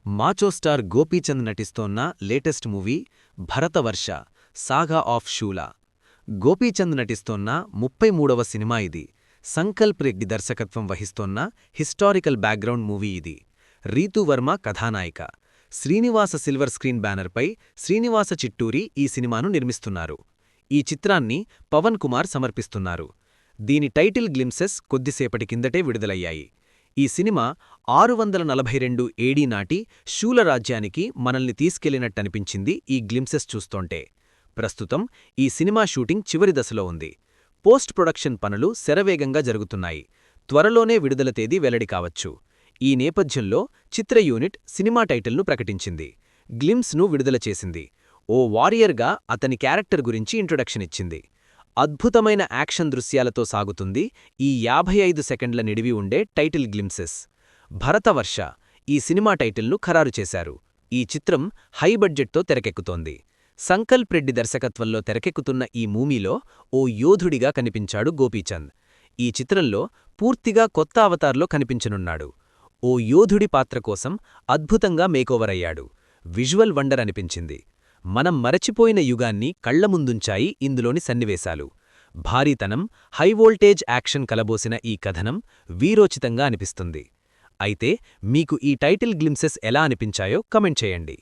మాచో star Gopichand నటిస్తోన్న latest movie Bharatavarsha saga of Shoola. Gopichand నటిస్తోన్న 33వ సినిమా ఇది. సంకల్ప్ రెడ్డి దర్శకత్వం వహిస్తోన్న హిస్టారికల్ బ్యాక్గ్రౌండ్ మూవీ ఇది. రీతూ వర్మ కథానాయిక. శ్రీనివాస సిల్వర్ స్క్రీన్ బ్యానర్పై శ్రీనివాస చిట్టూరి ఈ సినిమాను నిర్మిస్తున్నారు. ఈ చిత్రాన్ని పవన్ కుమార్ సమర్పిస్తున్నారు. దీని టైటిల్ గ్లింప్సెస్ కొద్దిసేపటి కిందటే విడుదలయ్యాయి. ఈ సినిమా 642 ఏడీ నాటి శూల రాజ్యానికి మనల్ని తీసుకెళ్లినట్టనిపించింది ఈ గ్లింప్సెస్ చూస్తోంటే. ప్రస్తుతం ఈ సినిమా షూటింగ్ చివరి దశలో ఉంది. పోస్ట్ ప్రొడక్షన్ పనులు శరవేగంగా జరుగుతున్నాయి. త్వరలోనే విడుదల తేదీ వెల్లడి కావచ్చు. ఈ నేపథ్యంలో చిత్ర యూనిట్ సినిమా టైటిల్ను ప్రకటించింది. గ్లింప్స్ను విడుదల చేసింది. ఓ వారియర్గా అతని క్యారెక్టర్ గురించి ఇంట్రొడక్షన్ ఇచ్చింది. అద్భుతమైన యాక్షన్ దృశ్యాలతో సాగుతుంది ఈ 55 సెకండ్ల నిడివి ఉండే టైటిల్ గ్లింప్సెస్. భరతవర్ష ఈ సినిమా టైటిల్ను ఖరారు చేశారు. ఈ చిత్రం హై బడ్జెట్తో తెరకెక్కుతోంది. సంకల్ప్ రెడ్డి దర్శకత్వంలో తెరకెక్కుతున్న ఈ మూవీలో ఓ యోధుడిగా కనిపించాడు గోపీచంద్. ఈ చిత్రంలో పూర్తిగా కొత్త అవతార్లో కనిపించనున్నాడు. ఓ యోధుడి పాత్ర కోసం అద్భుతంగా మేకోవర్ అయ్యాడు. విజువల్ వండర్ అనిపించింది. మనం మరచిపోయిన యుగాన్ని కళ్లముందుంచాయి ఇందులోని సన్నివేశాలు. భారీతనం, హైవోల్టేజ్ యాక్షన్ కలబోసిన ఈ కథనం వీరోచితంగా అనిపిస్తుంది. అయితే మీకు ఈ టైటిల్ గ్లింప్సెస్ ఎలా అనిపించాయో కమెంట్ చేయండి.